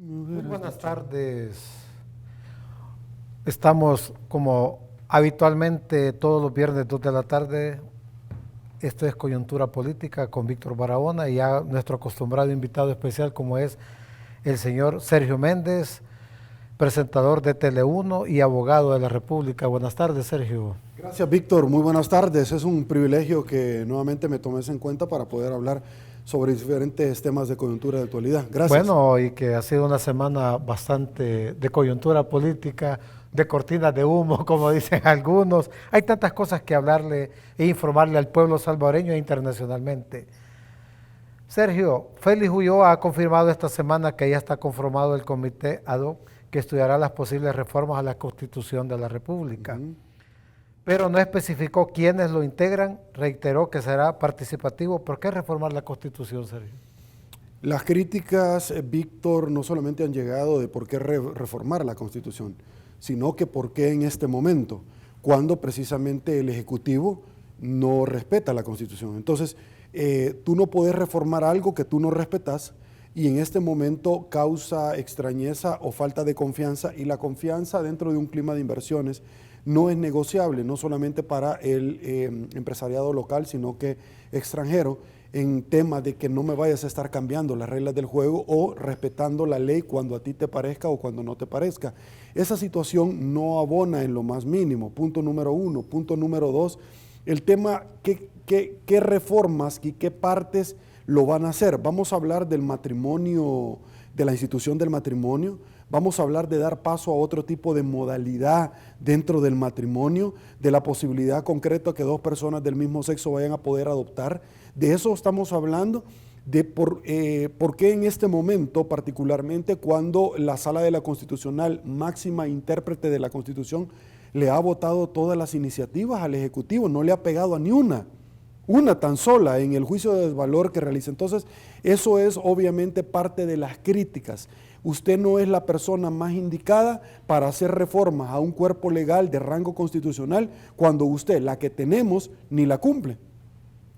Muy buenas tardes. Estamos como habitualmente todos los viernes 2 de la tarde. Esto es Coyuntura Política con Víctor Barahona y ya nuestro acostumbrado invitado especial como es el señor Sergio Méndez, presentador de Tele1 y abogado de la República. Buenas tardes, Sergio. Gracias, Víctor. Muy buenas tardes. Es un privilegio que nuevamente me tomes en cuenta para poder hablar sobre diferentes temas de coyuntura de actualidad. Gracias. Bueno, y que ha sido una semana bastante de coyuntura política, de cortinas de humo, como dicen algunos. Hay tantas cosas que hablarle e informarle al pueblo salvadoreño e internacionalmente. Sergio, Félix Ulloa ha confirmado esta semana que ya está conformado el comité ad hoc que estudiará las posibles reformas a la Constitución de la República. Pero no especificó quiénes lo integran, reiteró que será participativo. ¿Por qué reformar la Constitución, Sergio? Las críticas, Víctor, no solamente han llegado de por qué reformar la Constitución, sino que por qué en este momento, cuando precisamente el Ejecutivo no respeta la Constitución. Entonces, tú no puedes reformar algo que tú no respetas y en este momento causa extrañeza o falta de confianza, y la confianza dentro de un clima de inversiones no es negociable, no solamente para el empresariado local, sino que extranjero, en temas de que no me vayas a estar cambiando las reglas del juego o respetando la ley cuando a ti te parezca o cuando no te parezca. Esa situación no abona en lo más mínimo, punto número uno. Punto número dos, el tema, ¿qué reformas y qué partes lo van a hacer? Vamos a hablar del matrimonio, de la institución del matrimonio. Vamos a hablar de dar paso a otro tipo de modalidad dentro del matrimonio, de la posibilidad concreta que dos personas del mismo sexo vayan a poder adoptar. De eso estamos hablando, de por qué en este momento, particularmente cuando la Sala de la Constitucional, máxima intérprete de la Constitución, le ha votado todas las iniciativas al Ejecutivo, no le ha pegado a ni una tan sola en el juicio de desvalor que realiza. Entonces, eso es obviamente parte de las críticas. Usted no es la persona más indicada para hacer reformas a un cuerpo legal de rango constitucional cuando usted, la que tenemos, ni la cumple.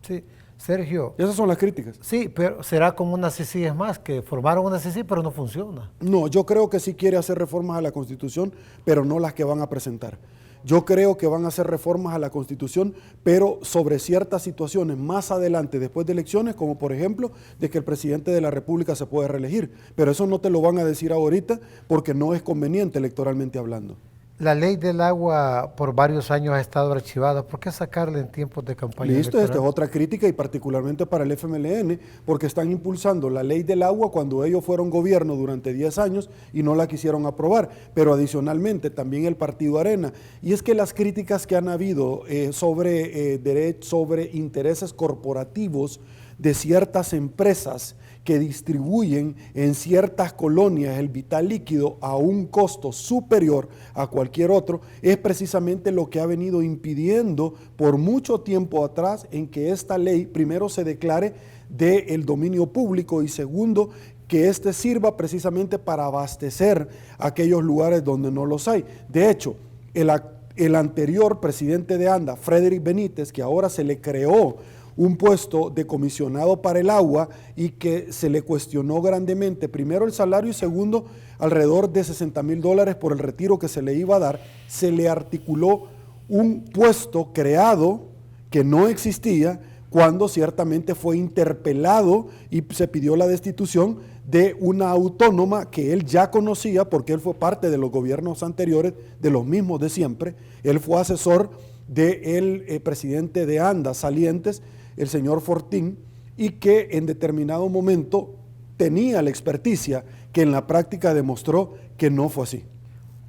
Sí, Sergio. Esas son las críticas. Sí, pero será como una CICI, es más, que formaron una CICI pero no funciona. No, yo creo que sí quiere hacer reformas a la Constitución, pero no las que van a presentar. Yo creo que van a hacer reformas a la Constitución, pero sobre ciertas situaciones más adelante, después de elecciones, como por ejemplo, de que el presidente de la República se puede reelegir. Pero eso no te lo van a decir ahorita porque no es conveniente electoralmente hablando. La ley del agua por varios años ha estado archivada. ¿Por qué sacarla en tiempos de campaña Listo, electoral? esta es otra crítica y particularmente para el FMLN, porque están impulsando la ley del agua cuando ellos fueron gobierno durante 10 años y no la quisieron aprobar, pero adicionalmente también el Partido Arena. Y es que las críticas que han habido sobre intereses corporativos de ciertas empresas que distribuyen en ciertas colonias el vital líquido a un costo superior a cualquier otro, es precisamente lo que ha venido impidiendo por mucho tiempo atrás en que esta ley primero se declare del dominio público y segundo, que éste sirva precisamente para abastecer aquellos lugares donde no los hay. De hecho, el anterior presidente de ANDA, Frederick Benítez, que ahora se le creó un puesto de comisionado para el agua y que se le cuestionó grandemente, primero el salario y segundo alrededor de $60,000 por el retiro que se le iba a dar, se le articuló un puesto creado que no existía cuando ciertamente fue interpelado y se pidió la destitución de una autónoma que él ya conocía porque él fue parte de los gobiernos anteriores, de los mismos de siempre. Él fue asesor del presidente de ANDA salientes, el señor Fortín, y que en determinado momento tenía la experticia que en la práctica demostró que no fue así.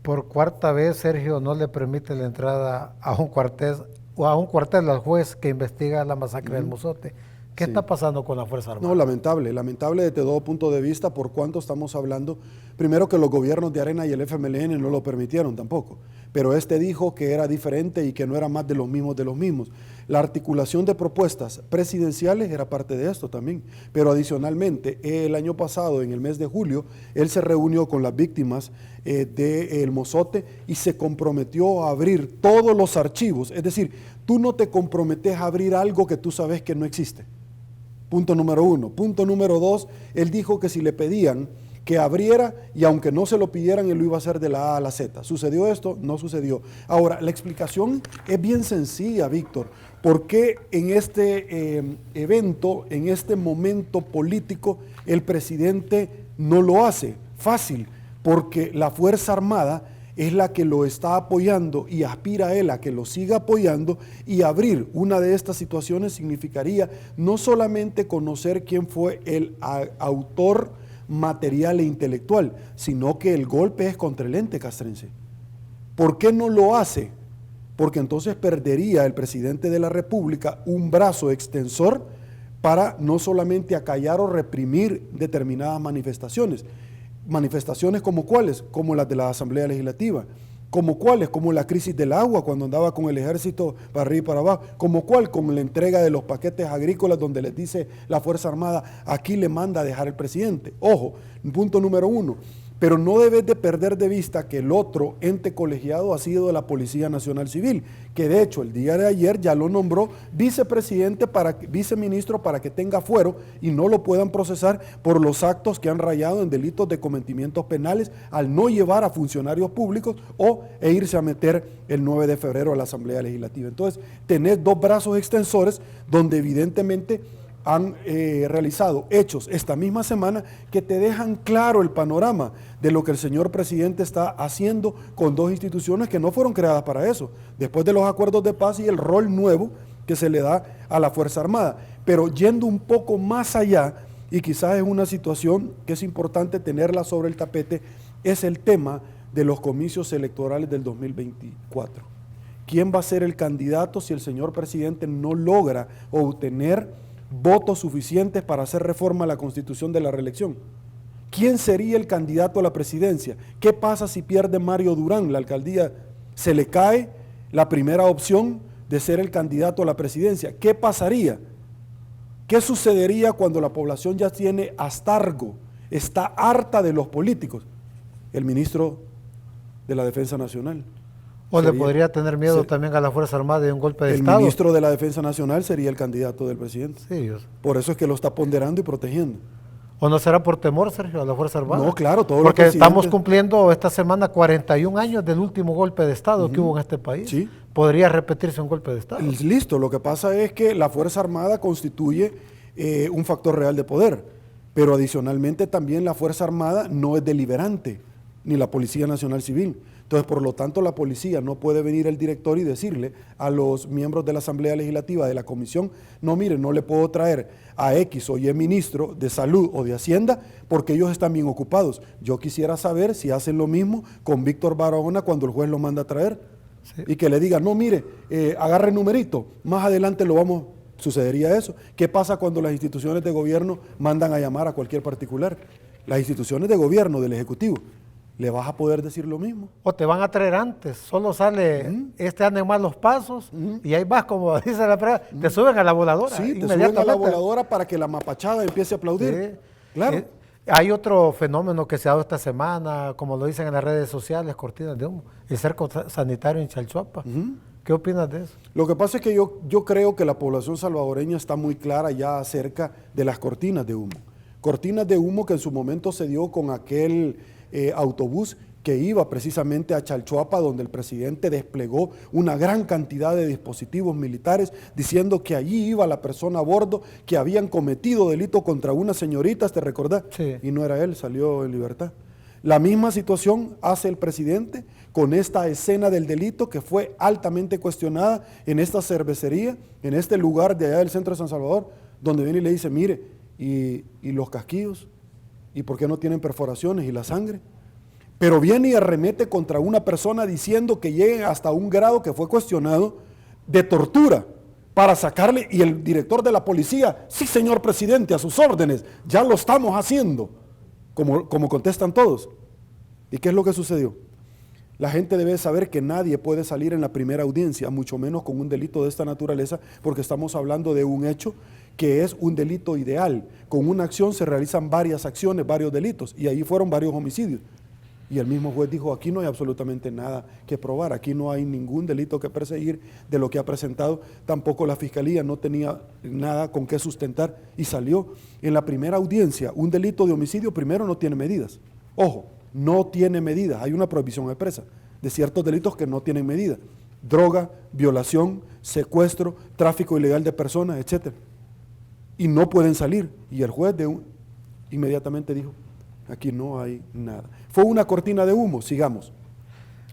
Por cuarta vez, Sergio no le permite la entrada a un cuartel al juez que investiga la masacre del Mozote. ¿Qué está pasando con la Fuerza Armada? No, lamentable desde todo punto de vista, por cuánto estamos hablando. Primero que los gobiernos de Arena y el FMLN no lo permitieron tampoco, pero este dijo que era diferente y que no era más de los mismos de los mismos. La articulación de propuestas presidenciales era parte de esto también, pero adicionalmente el año pasado, en el mes de julio, él se reunió con las víctimas del Mozote y se comprometió a abrir todos los archivos. Es decir, tú no te comprometes a abrir algo que tú sabes que no existe. Punto número uno. Punto número dos, él dijo que si le pedían que abriera y aunque no se lo pidieran, él lo iba a hacer de la A a la Z. ¿Sucedió esto? No sucedió. Ahora, la explicación es bien sencilla, Víctor. ¿Por qué en este evento, en este momento político, el presidente no lo hace? Fácil, porque la Fuerza Armada es la que lo está apoyando y aspira a él a que lo siga apoyando, y abrir una de estas situaciones significaría no solamente conocer quién fue el autor material e intelectual, sino que el golpe es contra el ente castrense. ¿Por qué no lo hace? Porque entonces perdería el presidente de la República un brazo extensor para no solamente acallar o reprimir determinadas manifestaciones. Manifestaciones como cuáles, como las de la Asamblea Legislativa, como cuáles, como la crisis del agua cuando andaba con el ejército para arriba y para abajo, como cuál, como la entrega de los paquetes agrícolas donde les dice la Fuerza Armada, aquí le manda a dejar el presidente. Ojo, punto número 1, pero no debes de perder de vista que el otro ente colegiado ha sido la Policía Nacional Civil, que de hecho el día de ayer ya lo nombró viceministro para que tenga fuero y no lo puedan procesar por los actos que han rayado en delitos de cometimientos penales al no llevar a funcionarios públicos e irse a meter el 9 de febrero a la Asamblea Legislativa. Entonces, tenés dos brazos extensores donde evidentemente han realizado hechos esta misma semana que te dejan claro el panorama de lo que el señor presidente está haciendo con dos instituciones que no fueron creadas para eso, después de los acuerdos de paz y el rol nuevo que se le da a la Fuerza Armada. Pero yendo un poco más allá, y quizás es una situación que es importante tenerla sobre el tapete, es el tema de los comicios electorales del 2024. ¿Quién va a ser el candidato si el señor presidente no logra obtener votos suficientes para hacer reforma a la Constitución de la reelección? ¿Quién sería el candidato a la presidencia? ¿Qué pasa si pierde Mario Durán la alcaldía? ¿Se le cae la primera opción de ser el candidato a la presidencia? ¿Qué pasaría? ¿Qué sucedería cuando la población ya tiene hastargo, está harta de los políticos? El ministro de la Defensa Nacional. ¿O le podría tener miedo también a la Fuerza Armada de un golpe de Estado? El ministro de la Defensa Nacional sería el candidato del presidente. Sí, por eso es que lo está ponderando y protegiendo. ¿O no será por temor, Sergio, a la Fuerza Armada? No, claro, todo porque estamos cumpliendo esta semana 41 años del último golpe de Estado que hubo en este país. Sí. ¿Podría repetirse un golpe de Estado? Listo, lo que pasa es que la Fuerza Armada constituye un factor real de poder, pero adicionalmente también la Fuerza Armada no es deliberante, ni la Policía Nacional Civil. Entonces, por lo tanto, la policía no puede venir el director y decirle a los miembros de la Asamblea Legislativa, de la Comisión, no, mire, no le puedo traer a X o Y ministro de Salud o de Hacienda porque ellos están bien ocupados. Yo quisiera saber si hacen lo mismo con Víctor Barahona cuando el juez lo manda a traer. Sí. Y que le diga, no, mire, agarre el numerito, más adelante lo vamos, sucedería eso. ¿Qué pasa cuando las instituciones de gobierno mandan a llamar a cualquier particular? Las instituciones de gobierno, del Ejecutivo, ¿le vas a poder decir lo mismo? O te van a traer antes, solo sale ande más los pasos y ahí vas, como dice la prueba, te suben a la voladora. Sí, te suben a la voladora para que la mapachada empiece a aplaudir. Sí. Claro. Hay otro fenómeno que se ha dado esta semana, como lo dicen en las redes sociales, cortinas de humo, el cerco sanitario en Chalchuapa. ¿Qué opinas de eso? Lo que pasa es que yo creo que la población salvadoreña está muy clara ya acerca de las cortinas de humo. Cortinas de humo que en su momento se dio con aquel autobús que iba precisamente a Chalchuapa, donde el presidente desplegó una gran cantidad de dispositivos militares diciendo que allí iba la persona a bordo, que habían cometido delito contra unas señoritas, ¿te recordás? Sí. Y no era él, salió en libertad. La misma situación hace el presidente con esta escena del delito que fue altamente cuestionada en esta cervecería, en este lugar de allá del centro de San Salvador, donde viene y le dice, mire, ¿y los casquillos? ¿Y por qué no tienen perforaciones y la sangre? Pero viene y arremete contra una persona diciendo que llegue hasta un grado que fue cuestionado de tortura para sacarle, y el director de la policía, sí señor presidente, a sus órdenes, ya lo estamos haciendo, como contestan todos. ¿Y qué es lo que sucedió? La gente debe saber que nadie puede salir en la primera audiencia, mucho menos con un delito de esta naturaleza, porque estamos hablando de un hecho que es un delito ideal. Con una acción se realizan varias acciones, varios delitos, y ahí fueron varios homicidios. Y el mismo juez dijo, aquí no hay absolutamente nada que probar, aquí no hay ningún delito que perseguir de lo que ha presentado, tampoco la fiscalía no tenía nada con qué sustentar y salió. En la primera audiencia, un delito de homicidio primero no tiene medidas. Ojo, no tiene medidas, hay una prohibición expresa de ciertos delitos que no tienen medida. Droga, violación, secuestro, tráfico ilegal de personas, etc. Y no pueden salir. Y el juez inmediatamente dijo, aquí no hay nada. Fue una cortina de humo, sigamos.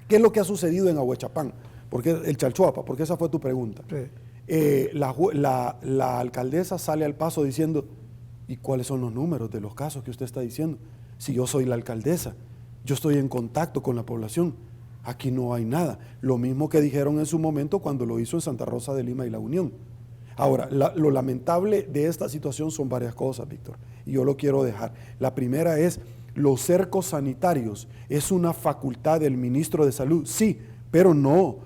¿Qué es lo que ha sucedido en Ahuechapán? Porque el Chalchuapa, porque esa fue tu pregunta. Sí. La alcaldesa sale al paso diciendo, ¿y cuáles son los números de los casos que usted está diciendo? Si yo soy la alcaldesa, yo estoy en contacto con la población, aquí no hay nada. Lo mismo que dijeron en su momento cuando lo hizo en Santa Rosa de Lima y La Unión. Ahora, lo lamentable de esta situación son varias cosas, Víctor, y yo lo quiero dejar. La primera es, los cercos sanitarios es una facultad del ministro de Salud, sí, pero no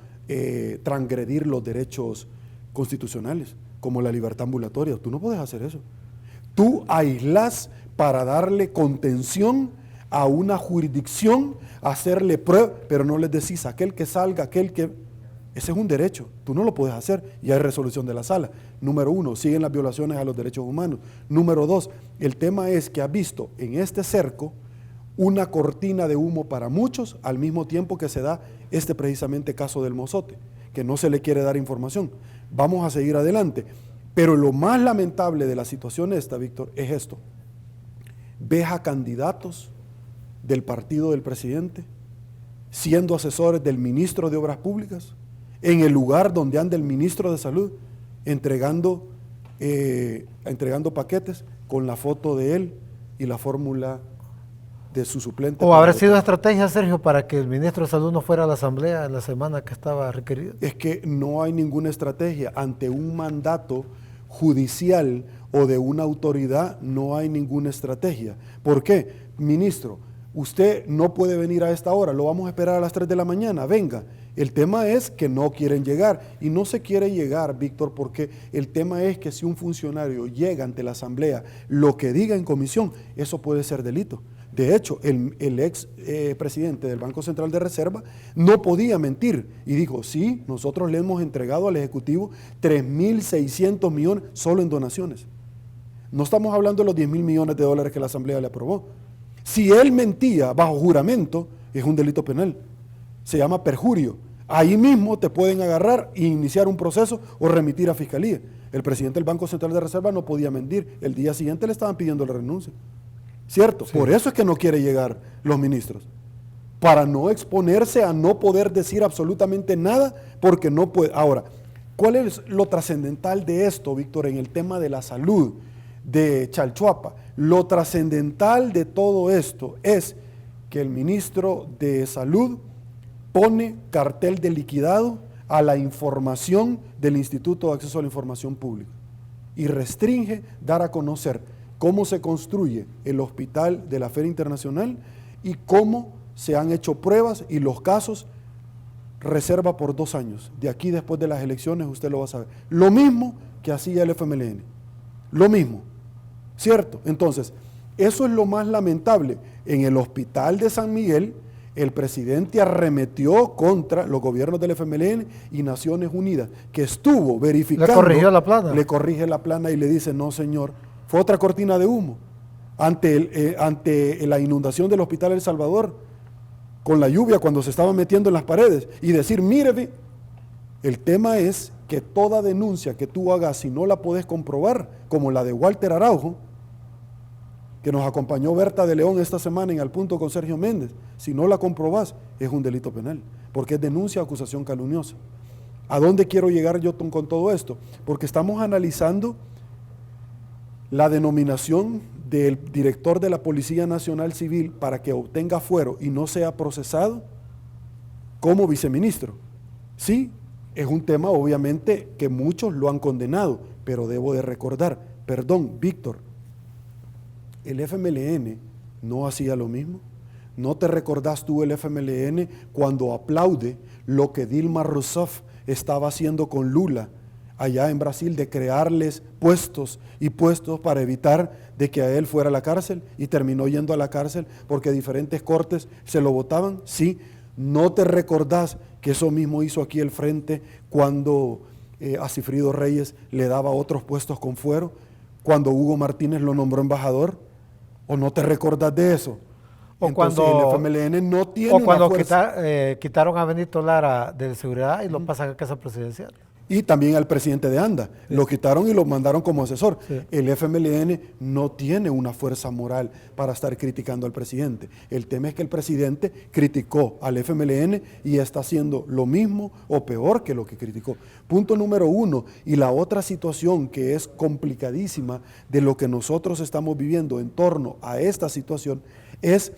transgredir los derechos constitucionales, como la libertad ambulatoria. Tú no puedes hacer eso. Tú aislas para darle contención a una jurisdicción, hacerle prueba, pero no les decís aquel que salga, aquel que... Ese es un derecho, tú no lo puedes hacer y hay resolución de la sala. Número 1, siguen las violaciones a los derechos humanos. Número 2, el tema es que ha visto en este cerco una cortina de humo para muchos, al mismo tiempo que se da este precisamente caso del Mozote, que no se le quiere dar información. Vamos a seguir adelante. Pero lo más lamentable de la situación esta, Víctor, es esto. Ves a candidatos del partido del presidente siendo asesores del ministro de Obras Públicas, en el lugar donde anda el ministro de Salud, entregando paquetes con la foto de él y la fórmula de su suplente. ¿O habrá sido estrategia, Sergio, para que el ministro de Salud no fuera a la asamblea en la semana que estaba requerido? Es que no hay ninguna estrategia. Ante un mandato judicial o de una autoridad no hay ninguna estrategia. ¿Por qué? Ministro, usted no puede venir a esta hora, lo vamos a esperar a las 3 de la mañana, venga. El tema es que no quieren llegar y no se quiere llegar, Víctor, porque el tema es que si un funcionario llega ante la asamblea, lo que diga en comisión, eso puede ser delito. De hecho, el ex presidente del Banco Central de Reserva no podía mentir y dijo, sí, nosotros le hemos entregado al Ejecutivo 3.600 millones solo en donaciones. No estamos hablando de los 10.000 millones de dólares que la asamblea le aprobó. Si él mentía bajo juramento, es un delito penal. Se llama perjurio. Ahí mismo te pueden agarrar e iniciar un proceso o remitir a fiscalía. El presidente del Banco Central de Reserva no podía mentir. El día siguiente le estaban pidiendo la renuncia. ¿Cierto? Sí. Por eso es que no quiere llegar los ministros. Para no exponerse a no poder decir absolutamente nada porque no puede. Ahora, ¿cuál es lo trascendental de esto, Víctor, en el tema de la salud de Chalchuapa? Lo trascendental de todo esto es que el ministro de Salud pone cartel de liquidado a la información del Instituto de Acceso a la Información Pública y restringe dar a conocer cómo se construye el hospital de la Feria Internacional y cómo se han hecho pruebas y los casos reserva por 2 años. De aquí después de las elecciones usted lo va a saber. Lo mismo que hacía el FMLN. Lo mismo. ¿Cierto? Entonces, eso es lo más lamentable. En el hospital de San Miguel, el presidente arremetió contra los gobiernos del FMLN y Naciones Unidas, que estuvo verificando. Le corrigió la plana. Le corrige la plana y le dice, no señor, fue otra cortina de humo. Ante la inundación del hospital El Salvador, con la lluvia cuando se estaban metiendo en las paredes, y decir, mire, el tema es que toda denuncia que tú hagas, si no la podés comprobar, como la de Walter Araujo, que nos acompañó Berta de León esta semana en Al Punto con Sergio Méndez, si no la comprobás, es un delito penal, porque es denuncia o acusación calumniosa. ¿A dónde quiero llegar yo con todo esto? Porque estamos analizando la denominación del director de la Policía Nacional Civil para que obtenga fuero y no sea procesado como viceministro. Sí, es un tema obviamente que muchos lo han condenado, pero debo de recordar, perdón, Víctor, el FMLN no hacía lo mismo. ¿No te recordás tú el FMLN cuando aplaude lo que Dilma Rousseff estaba haciendo con Lula allá en Brasil de crearles puestos y puestos para evitar de que a él fuera a la cárcel y terminó yendo a la cárcel porque diferentes cortes se lo votaban. Sí, ¿no te recordás que eso mismo hizo aquí el Frente cuando a Sigfrido Reyes le daba otros puestos con fuero? Cuando Hugo Martínez lo nombró embajador, ¿o no te recordás de eso? O Entonces cuando, el FMLN no tiene o cuando una fuerza. quitaron a Benito Lara de seguridad y lo pasan a casa presidencial. Y también al presidente de ANDA, sí. Lo quitaron y lo mandaron como asesor. Sí. El FMLN no tiene una fuerza moral para estar criticando al presidente. El tema es que el presidente criticó al FMLN y está haciendo lo mismo o peor que lo que criticó. Punto número 1. Y la otra situación que es complicadísima de lo que nosotros estamos viviendo en torno a esta situación es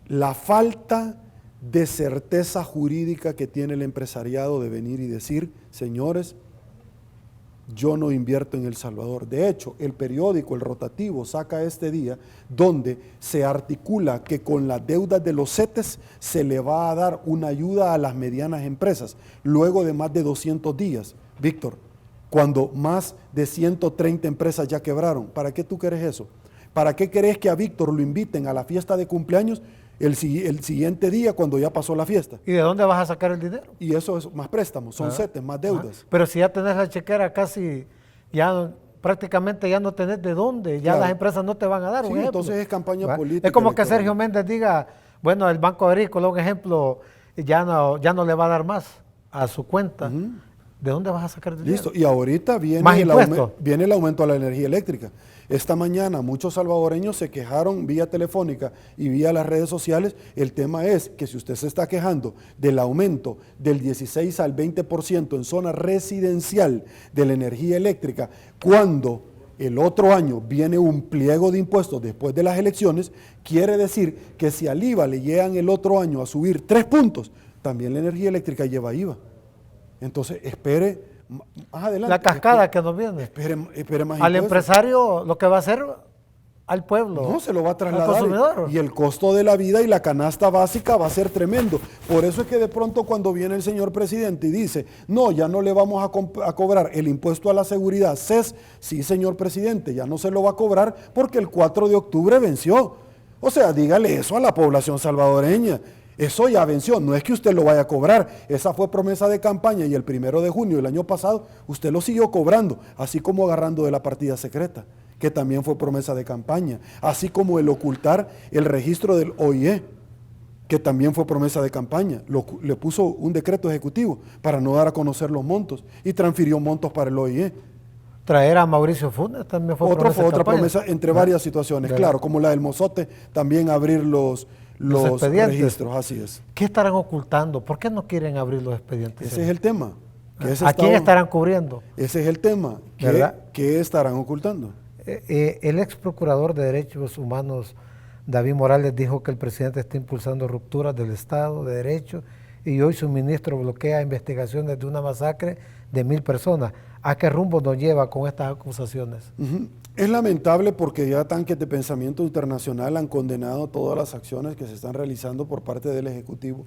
la falta de certeza jurídica que tiene el empresariado de venir y decir, señores, yo no invierto en El Salvador. De hecho, el periódico El Rotativo saca este día donde se articula que con las deudas de los CETES se le va a dar una ayuda a las medianas empresas, luego de más de 200 días. Víctor, cuando más de 130 empresas ya quebraron, ¿para qué tú querés eso? ¿Para qué querés que a Víctor lo inviten a la fiesta de cumpleaños el siguiente día cuando ya pasó la fiesta? ¿Y de dónde vas a sacar el dinero? Y eso es más préstamos, son CETES, más deudas. Pero si ya tenés la chequera casi, ya prácticamente ya no tenés de dónde, ya Claro. Las empresas no te van a dar. Sí, un ejemplo. entonces es campaña ¿Va? política. Es como que electoral. Sergio Méndez diga, bueno, el Banco Agrícola, un ejemplo, ya no le va a dar más a su cuenta. ¿De dónde vas a sacar dinero? Listo, y ahorita ¿Más viene impuestos? viene el aumento a la energía eléctrica. Esta mañana muchos salvadoreños se quejaron vía telefónica y vía las redes sociales. El tema es que si usted se está quejando del aumento del 16 al 20% en zona residencial de la energía eléctrica, cuando el otro año viene un pliego de impuestos después de las elecciones, quiere decir que si al IVA le llegan el otro año a subir 3 puntos, también la energía eléctrica lleva IVA. Entonces, espere más adelante. La cascada que nos viene. Espere más Al impuestos. empresario lo que va a hacer al pueblo. No, se lo va a al trasladar. consumidor. Y el costo de la vida y la canasta básica va a ser tremendo. Por eso es que de pronto cuando viene el señor presidente y dice, no, ya no le vamos a cobrar el impuesto a la seguridad, CES, sí, señor presidente, ya no se lo va a cobrar porque el 4 de octubre venció. O sea, dígale eso a la población salvadoreña. Eso ya venció, no es que usted lo vaya a cobrar, esa fue promesa de campaña y el 1 de junio del año pasado usted lo siguió cobrando, así como agarrando de la partida secreta, que también fue promesa de campaña, así como el ocultar el registro del OIE, que también fue promesa de campaña, le puso un decreto ejecutivo para no dar a conocer los montos y transfirió montos para el OIE. Traer a Mauricio Funes también fue Otra promesa entre varias situaciones, claro, como la del Mozote, también abrir los registros, así es. ¿Qué estarán ocultando? ¿Por qué no quieren abrir los expedientes? Ese es el tema. ¿A quién estarán cubriendo? Ese es el tema. ¿Qué estarán ocultando? El ex procurador de Derechos Humanos, David Morales, dijo que el presidente está impulsando rupturas del Estado de Derecho y hoy su ministro bloquea investigaciones de una masacre de 1000 personas. ¿A qué rumbo nos lleva con estas acusaciones? Es lamentable porque ya tanques de pensamiento internacional han condenado todas las acciones que se están realizando por parte del Ejecutivo.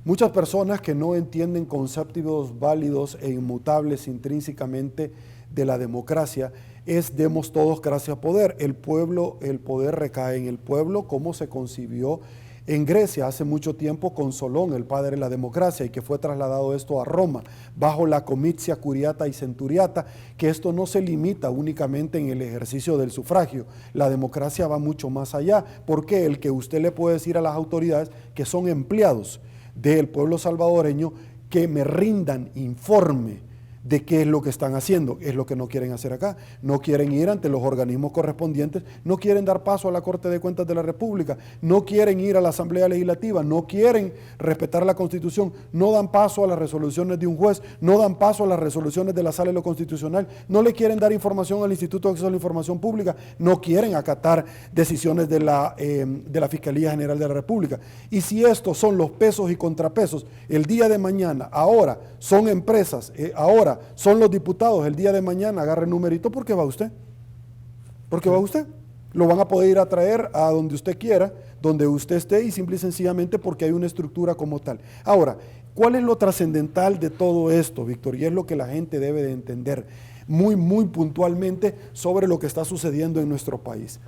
Muchas personas que no entienden conceptos válidos e inmutables intrínsecamente de la democracia es demos todos gracia a poder. El poder recae en el pueblo, como se concibió en Grecia hace mucho tiempo con Solón, el padre de la democracia, y que fue trasladado esto a Roma, bajo la comitia curiata y centuriata, que esto no se limita únicamente en el ejercicio del sufragio. La democracia va mucho más allá, porque el que usted le puede decir a las autoridades que son empleados del pueblo salvadoreño que me rindan informe de qué es lo que están haciendo, es lo que no quieren hacer acá. No quieren ir ante los organismos correspondientes, no quieren dar paso a la Corte de Cuentas de la República, no quieren ir a la Asamblea Legislativa, no quieren respetar la Constitución, no dan paso a las resoluciones de un juez, no dan paso a las resoluciones de la Sala de lo Constitucional, no le quieren dar información al Instituto de Acceso a la Información Pública, no quieren acatar decisiones de la Fiscalía General de la República. Y si estos son los pesos y contrapesos, el día de mañana, ahora son empresas, ahora son los diputados, el día de mañana agarre el numerito porque va usted. Porque va usted. Lo van a poder ir a traer a donde usted quiera, donde usted esté, y simple y sencillamente porque hay una estructura como tal. Ahora, ¿cuál es lo trascendental de todo esto, Víctor? Y es lo que la gente debe de entender muy puntualmente sobre lo que está sucediendo en nuestro país.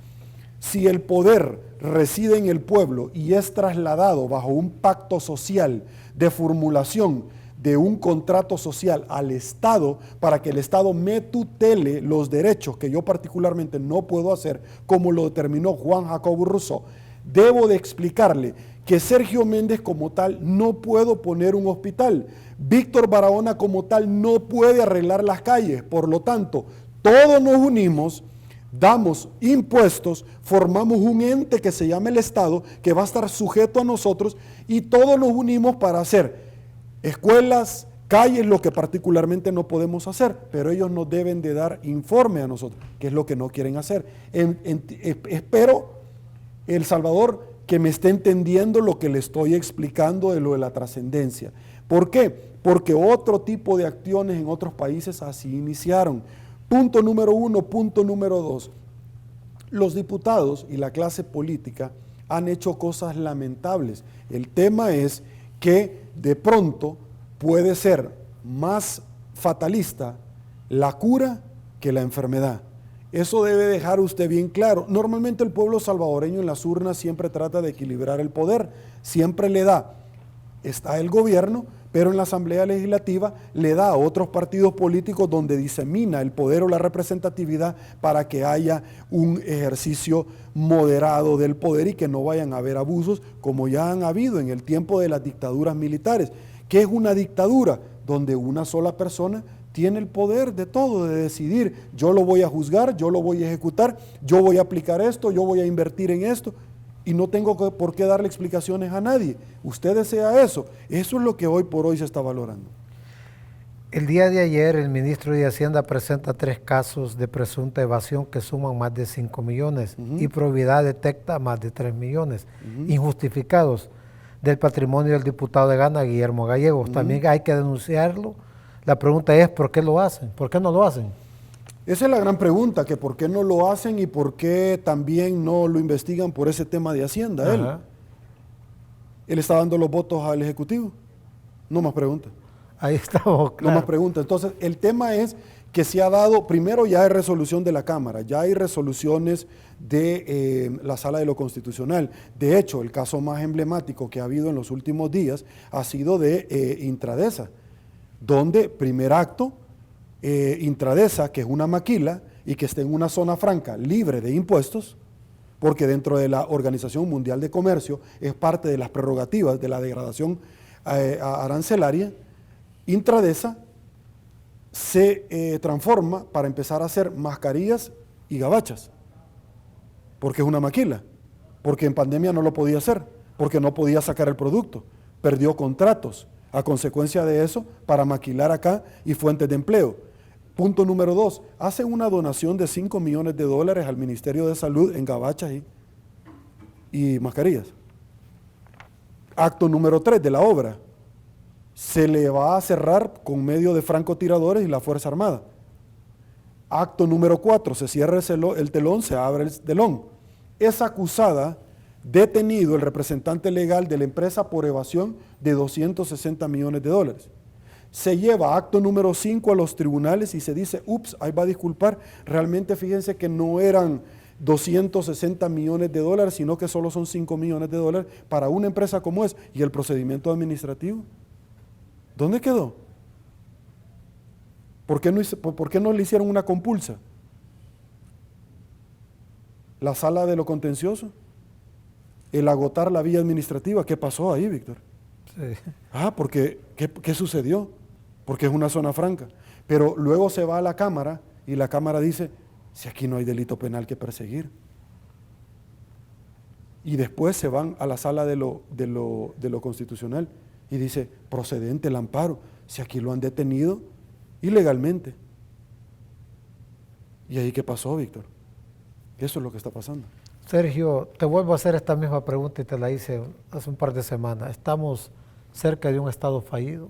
Si el poder reside en el pueblo y es trasladado bajo un pacto social de formulación de un contrato social al Estado para que el Estado me tutele los derechos que yo particularmente no puedo hacer, como lo determinó Juan Jacobo Rousseau, debo de explicarle que Sergio Méndez como tal no puedo poner un hospital, Víctor Barahona como tal no puede arreglar las calles, por lo tanto, todos nos unimos, damos impuestos, formamos un ente que se llama el Estado, que va a estar sujeto a nosotros, y todos nos unimos para hacer escuelas, calles, lo que particularmente no podemos hacer, pero ellos nos deben de dar informe a nosotros, que es lo que no quieren hacer. Espero, El Salvador, que me esté entendiendo lo que le estoy explicando de lo de la trascendencia. ¿Por qué? Porque otro tipo de acciones en otros países así iniciaron. Punto número 1, punto número 2. Los diputados y la clase política han hecho cosas lamentables. El tema es que de pronto puede ser más fatalista la cura que la enfermedad. Eso debe dejar usted bien claro. Normalmente el pueblo salvadoreño en las urnas siempre trata de equilibrar el poder, siempre le da, está el gobierno, pero en la Asamblea Legislativa le da a otros partidos políticos donde disemina el poder o la representatividad para que haya un ejercicio moderado del poder y que no vayan a haber abusos como ya han habido en el tiempo de las dictaduras militares. ¿Qué es una dictadura? Donde una sola persona tiene el poder de todo, de decidir, yo lo voy a juzgar, yo lo voy a ejecutar, yo voy a aplicar esto, yo voy a invertir en esto, y no tengo por qué darle explicaciones a nadie. Usted desea eso. Eso es lo que hoy por hoy se está valorando. El día de ayer el ministro de Hacienda presenta 3 casos de presunta evasión que suman más de 5 millones y Probidad detecta más de 3 millones injustificados del patrimonio del diputado de Ghana, Guillermo Gallegos. También hay que denunciarlo. La pregunta es, ¿por qué lo hacen? ¿Por qué no lo hacen? Esa es la gran pregunta, que por qué no lo hacen y por qué también no lo investigan por ese tema de Hacienda. Él está dando los votos al Ejecutivo. No más preguntas. Ahí estamos, claro. No más preguntas. Entonces, el tema es que se ha dado, primero ya hay resolución de la Cámara, ya hay resoluciones de la Sala de lo Constitucional. De hecho, el caso más emblemático que ha habido en los últimos días ha sido de Intradesa, donde primer acto, Intradesa, que es una maquila y que está en una zona franca libre de impuestos, porque dentro de la Organización Mundial de Comercio es parte de las prerrogativas de la degradación arancelaria, Intradesa se transforma para empezar a hacer mascarillas y gabachas, porque es una maquila, porque en pandemia no lo podía hacer, porque no podía sacar el producto, perdió contratos a consecuencia de eso para maquilar acá y fuentes de empleo. Punto número 2, hacen una donación de $5 millones al Ministerio de Salud en gabachas y mascarillas. Acto número 3 de la obra, se le va a cerrar con medio de francotiradores y la Fuerza Armada. Acto número 4, se cierra el telón, se abre el telón. Es acusada, detenido el representante legal de la empresa por evasión de $260 millones. Se lleva acto número 5 a los tribunales y se dice, ups, ahí va a disculpar, realmente fíjense que no eran $260 millones, sino que solo son $5 millones para una empresa como es. ¿Y el procedimiento administrativo? ¿Dónde quedó? ¿Por qué no le hicieron una compulsa? La sala de lo contencioso, el agotar la vía administrativa, ¿qué pasó ahí, Víctor? Sí. Porque, ¿qué sucedió? Porque es una zona franca. Pero luego se va a la Cámara y la Cámara dice, si aquí no hay delito penal que perseguir. Y después se van a la sala de lo constitucional y dice, procedente el amparo, si aquí lo han detenido ilegalmente. ¿Y ahí qué pasó, Víctor? Eso es lo que está pasando. Sergio, te vuelvo a hacer esta misma pregunta y te la hice hace un par de semanas. ¿Estamos cerca de un Estado fallido?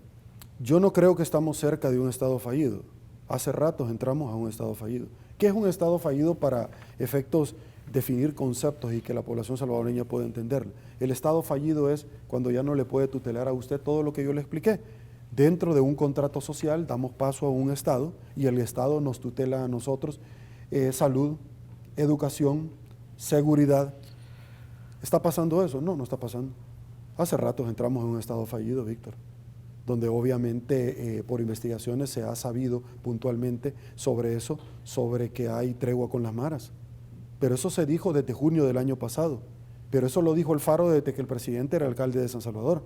Yo no creo que estamos cerca de un Estado fallido. Hace ratos entramos a un Estado fallido. ¿Qué es un Estado fallido para efectos definir conceptos y que la población salvadoreña pueda entenderlo. El Estado fallido es cuando ya no le puede tutelar a usted todo lo que yo le expliqué. Dentro de un contrato social damos paso a un Estado y el Estado nos tutela a nosotros salud, educación, seguridad. ¿Está pasando eso? No, no está pasando. Hace rato entramos en un Estado fallido, Víctor, donde obviamente por investigaciones se ha sabido puntualmente sobre eso, sobre que hay tregua con las maras. Pero eso se dijo desde junio del año pasado. Pero eso lo dijo el Faro desde que el presidente era alcalde de San Salvador,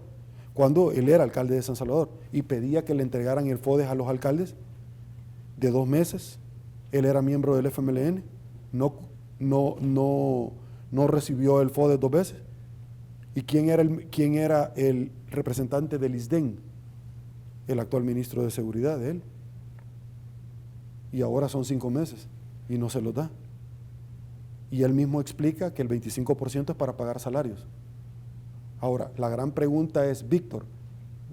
cuando él era alcalde de San Salvador y pedía que le entregaran el FODES a los alcaldes de 2 meses. Él era miembro del FMLN, no recibió el FODES 2 veces. ¿Y quién era el representante del ISDEN? El actual ministro de Seguridad de él. Y ahora son 5 meses y no se los da. Y él mismo explica que el 25% es para pagar salarios. Ahora, la gran pregunta es, Víctor,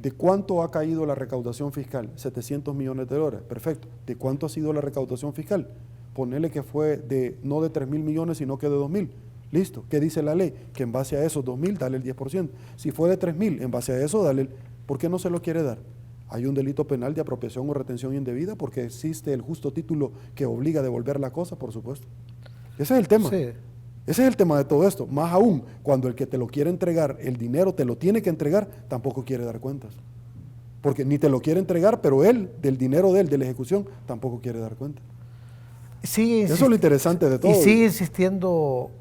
¿de cuánto ha caído la recaudación fiscal? 700 millones de dólares, perfecto. ¿De cuánto ha sido la recaudación fiscal? Ponele que fue no de 3.000 millones, sino que de 2.000. Listo, ¿qué dice la ley? Que en base a esos 2.000, dale el 10%. Si fue de 3.000, en base a eso, dale el... ¿Por qué no se lo quiere dar? Hay un delito penal de apropiación o retención indebida porque existe el justo título que obliga a devolver la cosa, por supuesto. Ese es el tema. Sí. Ese es el tema de todo esto. Más aún, cuando el que te lo quiere entregar, el dinero te lo tiene que entregar, tampoco quiere dar cuentas. Porque ni te lo quiere entregar, pero él, del dinero de él, de la ejecución, tampoco quiere dar cuenta. Eso es lo interesante de todo. Y sigue insistiendo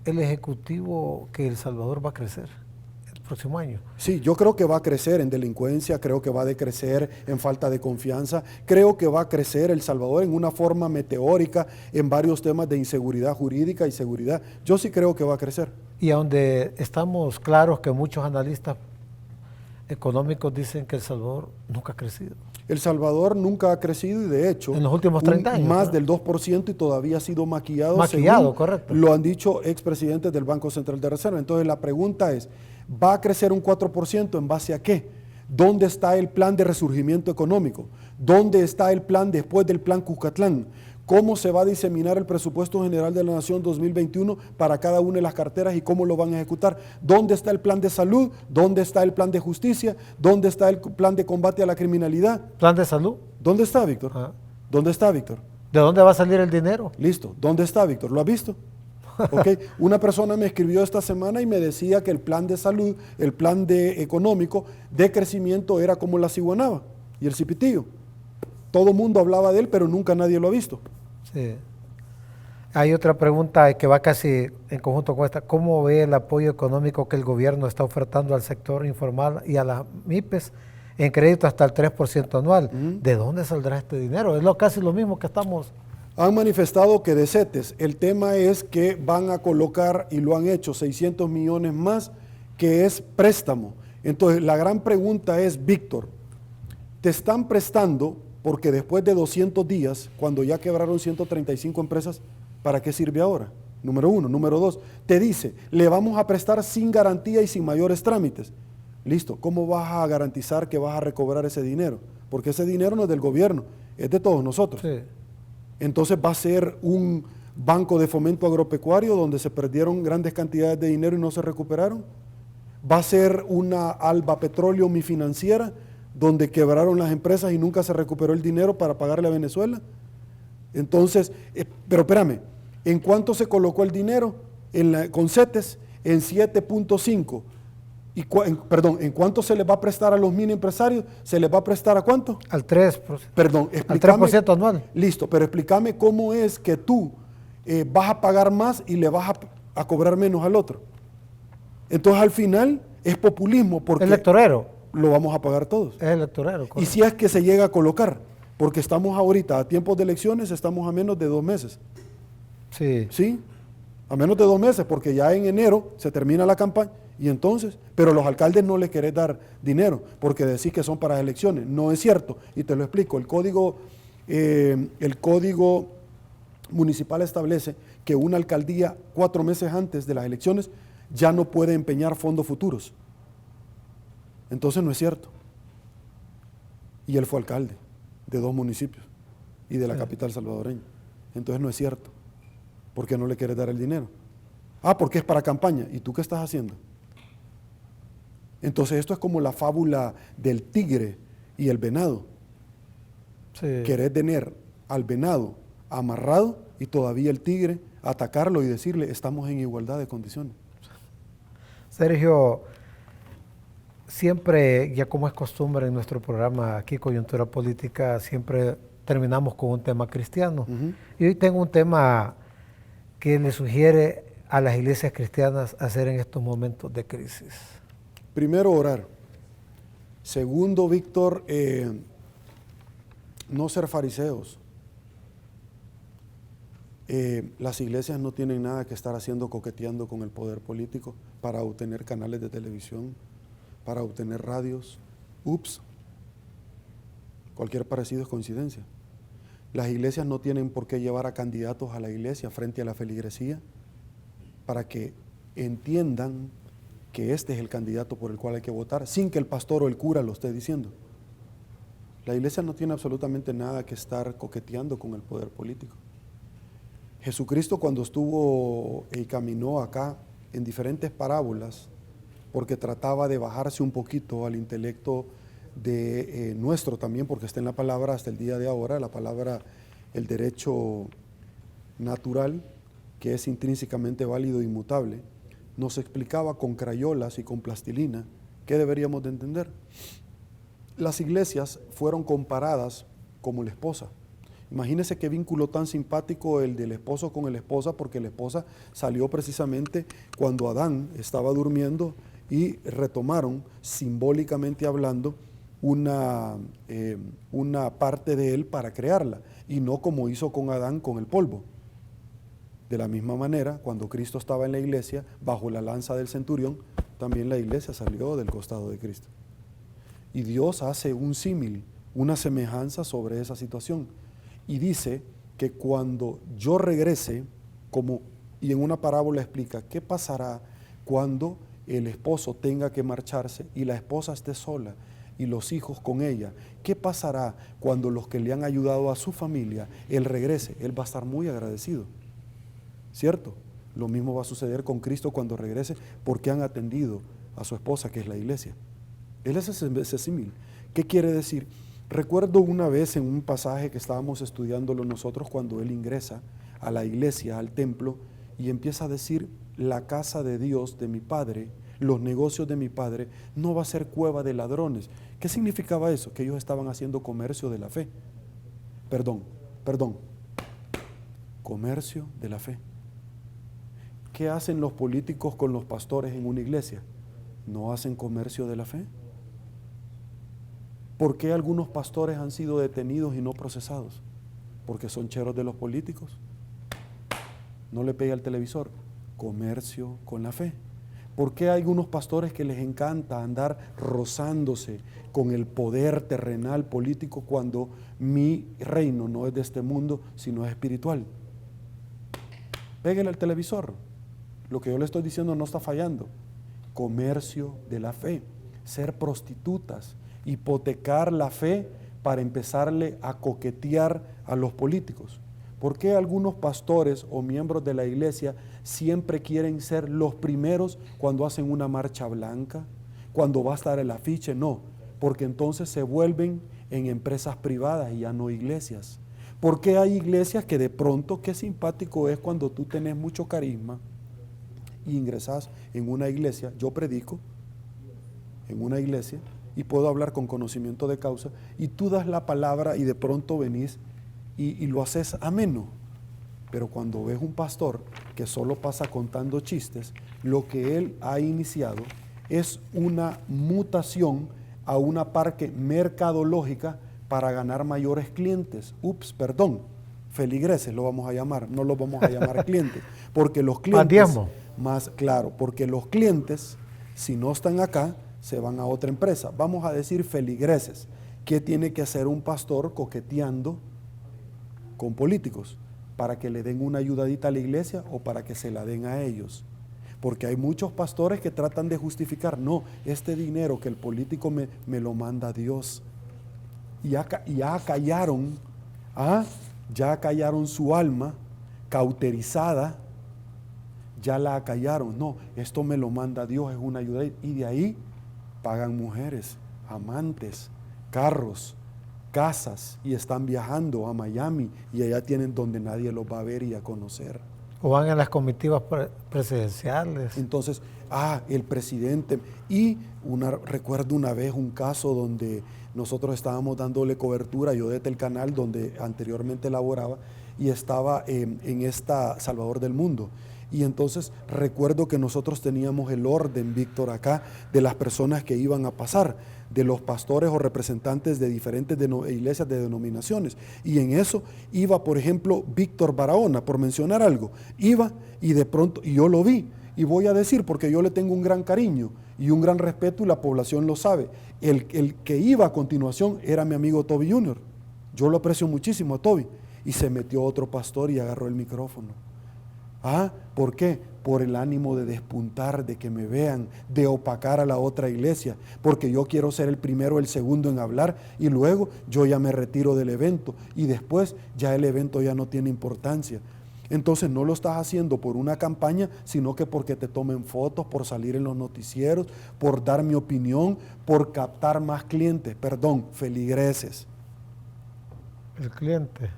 el Ejecutivo que El Salvador va a crecer el próximo año. Sí, yo creo que va a crecer en delincuencia, creo que va a decrecer en falta de confianza, creo que va a crecer El Salvador en una forma meteórica en varios temas de inseguridad jurídica y seguridad. Yo sí creo que va a crecer. Y a donde estamos claros que muchos analistas económicos dicen que El Salvador nunca ha crecido. El Salvador nunca ha crecido y de hecho en los últimos 30 años, más ¿no? del 2% y todavía ha sido maquillado, correcto. Lo han dicho expresidentes del Banco Central de Reserva. Entonces la pregunta es, ¿va a crecer un 4% en base a qué? ¿Dónde está el plan de resurgimiento económico? ¿Dónde está el plan después del plan Cuscatlán? ¿Cómo se va a diseminar el presupuesto general de la Nación 2021 para cada una de las carteras y cómo lo van a ejecutar? ¿Dónde está el plan de salud? ¿Dónde está el plan de justicia? ¿Dónde está el plan de combate a la criminalidad? ¿Plan de salud? ¿Dónde está, Víctor? ¿Dónde está, Víctor? ¿De dónde va a salir el dinero? Listo. ¿Dónde está, Víctor? ¿Lo has visto? Okay. Una persona me escribió esta semana y me decía que el plan de salud, el plan económico de crecimiento era como la ciguanaba y el cipitillo. Todo el mundo hablaba de él, pero nunca nadie lo ha visto. Sí. Hay otra pregunta que va casi en conjunto con esta. ¿Cómo ve el apoyo económico que el gobierno está ofertando al sector informal y a las MIPES en crédito hasta el 3% anual? ¿De dónde saldrá este dinero? Es casi lo mismo que estamos... Han manifestado que de CETES. El tema es que van a colocar, y lo han hecho, 600 millones más, que es préstamo. Entonces, la gran pregunta es, Víctor, ¿te están prestando porque después de 200 días, cuando ya quebraron 135 empresas, ¿para qué sirve ahora? Número 1. Número 2, te dice, le vamos a prestar sin garantía y sin mayores trámites. Listo, ¿cómo vas a garantizar que vas a recobrar ese dinero? Porque ese dinero no es del gobierno, es de todos nosotros. Sí. Entonces va a ser un banco de fomento agropecuario donde se perdieron grandes cantidades de dinero y no se recuperaron. Va a ser una Alba Petroleum y financiera donde quebraron las empresas y nunca se recuperó el dinero para pagarle a Venezuela. Entonces, pero espérame, ¿en cuánto se colocó el dinero? Con CETES en 7.5. ¿En cuánto se les va a prestar a los mini empresarios? ¿Se les va a prestar a cuánto? Al 3%. Perdón, al 3% anual. Listo, pero explícame cómo es que tú vas a pagar más y le vas a cobrar menos al otro. Entonces al final es populismo porque electorero. Lo vamos a pagar todos. Es electorero. Y si es que se llega a colocar, porque estamos ahorita a tiempos de elecciones, estamos a menos de 2 meses. Sí. ¿Sí? A menos de 2 meses, porque ya en enero se termina la campaña. Y entonces, pero los alcaldes no les querés dar dinero porque decís que son para las elecciones. No es cierto. Y te lo explico. El código municipal establece que una alcaldía 4 meses antes de las elecciones ya no puede empeñar fondos futuros. Entonces no es cierto. Y él fue alcalde de 2 municipios y de la capital salvadoreña. Entonces no es cierto. ¿Por qué no le quieres dar el dinero? Ah, porque es para campaña. ¿Y tú qué estás haciendo? Entonces esto es como la fábula del tigre y el venado. Sí. Querés tener al venado amarrado y todavía el tigre atacarlo y decirle, estamos en igualdad de condiciones. Sergio, siempre, ya como es costumbre en nuestro programa aquí, Coyuntura Política, siempre terminamos con un tema cristiano. Y hoy tengo un tema que le sugiere a las iglesias cristianas hacer en estos momentos de crisis. Primero, orar. Segundo, Víctor, no ser fariseos. Las iglesias no tienen nada que estar haciendo coqueteando con el poder político para obtener canales de televisión, para obtener radios. Ups, cualquier parecido es coincidencia. Las iglesias no tienen por qué llevar a candidatos a la iglesia frente a la feligresía para que entiendan que este es el candidato por el cual hay que votar, sin que el pastor o el cura lo esté diciendo. La iglesia no tiene absolutamente nada que estar coqueteando con el poder político. Jesucristo, cuando estuvo y caminó acá en diferentes parábolas, porque trataba de bajarse un poquito al intelecto de nuestro también, porque está en la palabra hasta el día de ahora, la palabra, el derecho natural, que es intrínsecamente válido e inmutable, nos explicaba con crayolas y con plastilina qué deberíamos de entender. Las iglesias fueron comparadas como la esposa. Imagínense qué vínculo tan simpático el del esposo con la esposa, porque la esposa salió precisamente cuando Adán estaba durmiendo y retomaron, simbólicamente hablando, una parte de él para crearla, y no como hizo con Adán con el polvo. De la misma manera, cuando Cristo estaba en la iglesia, bajo la lanza del centurión, también la iglesia salió del costado de Cristo. Y Dios hace un símil, una semejanza sobre esa situación. Y dice que cuando yo regrese, y en una parábola explica, ¿qué pasará cuando el esposo tenga que marcharse y la esposa esté sola y los hijos con ella? ¿Qué pasará cuando los que le han ayudado a su familia, él regrese? Él va a estar muy agradecido, ¿cierto? Lo mismo va a suceder con Cristo cuando regrese, porque han atendido a su esposa, que es la iglesia. Él es ese símil. ¿Qué quiere decir? Recuerdo una vez en un pasaje que estábamos estudiándolo nosotros, cuando él ingresa a la iglesia, al templo, y empieza a decir, la casa de Dios, de mi Padre, los negocios de mi Padre, no va a ser cueva de ladrones. ¿Qué significaba eso? Que ellos estaban haciendo comercio de la fe. Perdón, comercio de la fe. ¿Qué hacen los políticos con los pastores en una iglesia? ¿No hacen comercio de la fe? ¿Por qué algunos pastores han sido detenidos y no procesados? Porque son cheros de los políticos. No le pegue al televisor. Comercio con la fe. ¿Por qué hay algunos pastores que les encanta andar rozándose con el poder terrenal político cuando mi reino no es de este mundo, sino es espiritual? Péguele al televisor. Lo que yo le estoy diciendo no está fallando. Comercio de la fe. Ser prostitutas. Hipotecar la fe para empezarle a coquetear a los políticos. ¿Por qué algunos pastores o miembros de la iglesia siempre quieren ser los primeros cuando hacen una marcha blanca, cuando va a estar el afiche? No, porque entonces se vuelven en empresas privadas y ya no iglesias. ¿Por qué hay iglesias que de pronto, qué simpático es cuando tú tenés mucho carisma y ingresás en una iglesia? Yo predico en una iglesia y puedo hablar con conocimiento de causa, y tú das la palabra y de pronto venís y lo haces ameno. Pero cuando ves un pastor que solo pasa contando chistes, lo que él ha iniciado es una mutación a una parte mercadológica para ganar mayores clientes. Feligreses lo vamos a llamar, no los vamos a llamar clientes, porque los clientes, más claro, porque los clientes, si no están acá, se van a otra empresa. Vamos a decir feligreses. ¿Qué tiene que hacer un pastor coqueteando con políticos? ¿Para que le den una ayudadita a la iglesia o para que se la den a ellos? Porque hay muchos pastores que tratan de justificar, no, este dinero que el político me lo manda Dios. Y ya callaron su alma cauterizada, ya la acallaron. No, esto me lo manda Dios, es una ayuda. Y de ahí pagan mujeres, amantes, carros, casas, y están viajando a Miami y allá tienen donde nadie los va a ver y a conocer. O van en las comitivas presidenciales. Entonces, el presidente. Y recuerdo una vez un caso donde nosotros estábamos dándole cobertura, yo desde el canal donde anteriormente laboraba, y estaba en esta Salvador del Mundo. Y entonces recuerdo que nosotros teníamos el orden, Víctor, acá, de las personas que iban a pasar, de los pastores o representantes de diferentes iglesias de denominaciones. Y en eso iba, por ejemplo, Víctor Barahona, por mencionar algo. Iba y de pronto, y yo lo vi, y voy a decir, porque yo le tengo un gran cariño y un gran respeto y la población lo sabe. El que iba a continuación era mi amigo Toby Jr. Yo lo aprecio muchísimo a Toby. Y se metió otro pastor y agarró el micrófono. ¿Por qué? Por el ánimo de despuntar, de que me vean, de opacar a la otra iglesia, porque yo quiero ser el primero, el segundo en hablar, y luego yo ya me retiro del evento, y después ya el evento ya no tiene importancia. Entonces no lo estás haciendo por una campaña, sino que porque te tomen fotos, por salir en los noticieros, por dar mi opinión, por captar más clientes, feligreses. El cliente.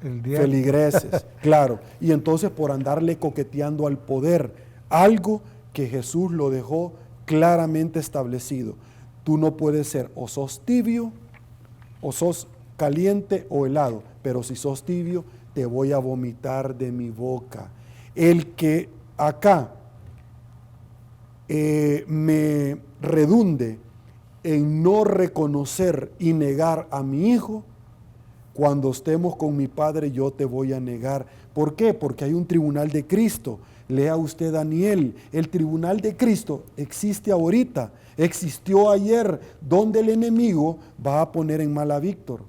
Feligreses, claro. Y entonces por andarle coqueteando al poder, algo que Jesús lo dejó claramente establecido. Tú no puedes ser o sos tibio, o sos caliente o helado, pero si sos tibio, te voy a vomitar de mi boca. El que acá me redunde en no reconocer y negar a mi hijo, cuando estemos con mi Padre yo te voy a negar. ¿Por qué? Porque hay un tribunal de Cristo. Lea usted Daniel, el tribunal de Cristo existe ahorita, existió ayer, donde el enemigo va a poner en mal a Víctor.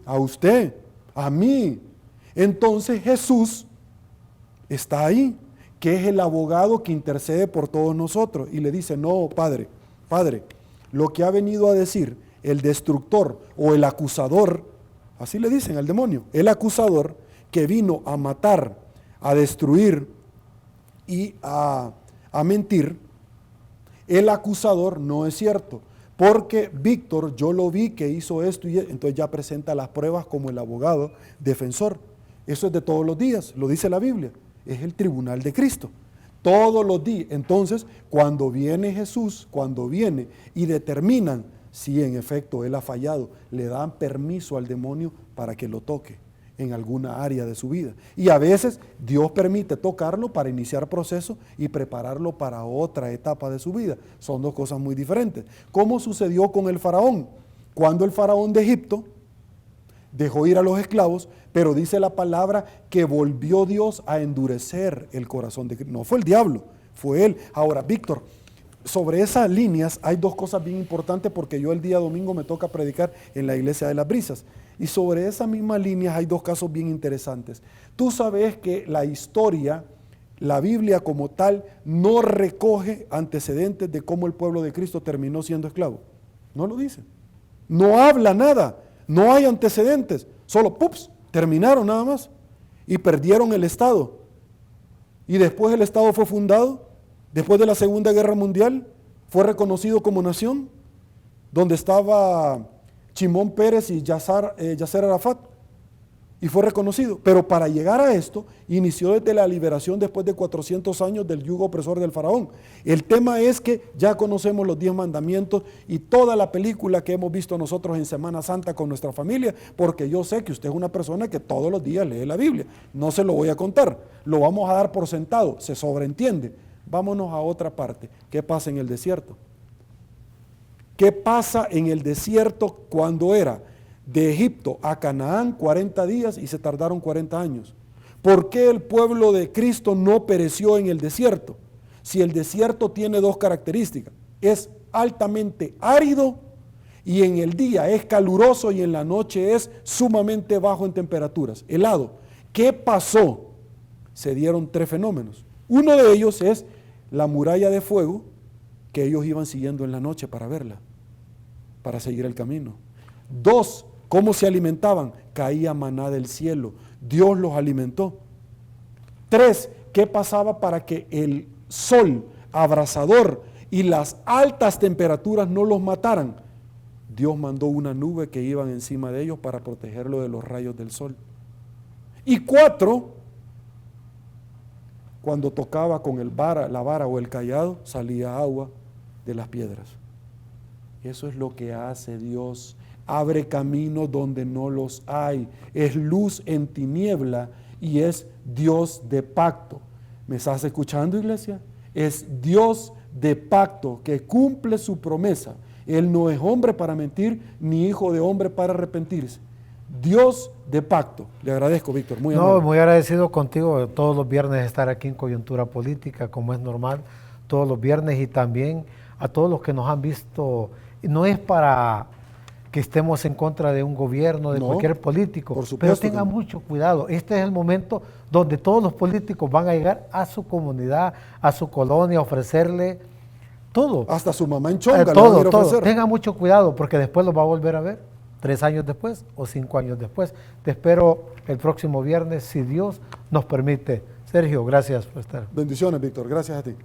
A usted, a mí. Entonces Jesús está ahí, que es el abogado que intercede por todos nosotros. Y le dice, no, Padre, lo que ha venido a decir el destructor o el acusador, así le dicen al demonio, el acusador que vino a matar, a destruir y a mentir, el acusador no es cierto, porque Víctor, yo lo vi que hizo esto y entonces ya presenta las pruebas como el abogado defensor. Eso es de todos los días, lo dice la Biblia, es el tribunal de Cristo. Todos los días. Entonces, cuando viene Jesús, cuando viene y determinan si en efecto él ha fallado, le dan permiso al demonio para que lo toque en alguna área de su vida. Y a veces Dios permite tocarlo para iniciar proceso y prepararlo para otra etapa de su vida. Son dos cosas muy diferentes. ¿Cómo sucedió con el faraón? Cuando el faraón de Egipto dejó ir a los esclavos, pero dice la palabra que volvió Dios a endurecer el corazón de Cristo. No fue el diablo, fue él. Ahora, Víctor, sobre esas líneas hay dos cosas bien importantes porque yo el día domingo me toca predicar en la iglesia de las Brisas. Y sobre esas mismas líneas hay dos casos bien interesantes. Tú sabes que la historia, la Biblia como tal, no recoge antecedentes de cómo el pueblo de Cristo terminó siendo esclavo. No lo dice. No habla nada. No hay antecedentes. Solo, ¡pups!, terminaron nada más. Y perdieron el Estado. Y después el Estado fue fundado. Después de la Segunda Guerra Mundial, fue reconocido como nación, donde estaba Shimon Peres y Yasser Arafat, y fue reconocido. Pero para llegar a esto, inició desde la liberación después de 400 años del yugo opresor del faraón. El tema es que ya conocemos los 10 mandamientos y toda la película que hemos visto nosotros en Semana Santa con nuestra familia, porque yo sé que usted es una persona que todos los días lee la Biblia. No se lo voy a contar, lo vamos a dar por sentado, se sobreentiende. Vámonos a otra parte. ¿Qué pasa en el desierto? ¿Qué pasa en el desierto cuando era de Egipto a Canaán 40 días y se tardaron 40 años? ¿Por qué el pueblo de Cristo no pereció en el desierto? Si el desierto tiene dos características, es altamente árido y en el día es caluroso y en la noche es sumamente bajo en temperaturas, helado. ¿Qué pasó? Se dieron 3 fenómenos. Uno de ellos es la muralla de fuego que ellos iban siguiendo en la noche para verla, para seguir el camino. 2, ¿cómo se alimentaban? Caía maná del cielo. Dios los alimentó. 3, ¿qué pasaba para que el sol abrasador y las altas temperaturas no los mataran? Dios mandó una nube que iban encima de ellos para protegerlos de los rayos del sol. Y 4, cuando tocaba con la vara o el cayado, salía agua de las piedras. Eso es lo que hace Dios. Abre caminos donde no los hay. Es luz en tiniebla y es Dios de pacto. ¿Me estás escuchando, iglesia? Es Dios de pacto que cumple su promesa. Él no es hombre para mentir, ni hijo de hombre para arrepentirse. Dios de pacto. Le agradezco, Víctor. Muy amable. Muy agradecido contigo todos los viernes estar aquí en Coyuntura Política, como es normal, todos los viernes, y también a todos los que nos han visto. No es para que estemos en contra de un gobierno, de cualquier político, por supuesto, pero tengan mucho cuidado. Este es el momento donde todos los políticos van a llegar a su comunidad, a su colonia, a ofrecerle todo. Hasta su mamá en chonga todo. Tengan mucho cuidado porque después lo va a volver a ver, 3 años después o 5 años después. Te espero el próximo viernes, si Dios nos permite. Sergio, gracias por estar. Bendiciones, Víctor. Gracias a ti.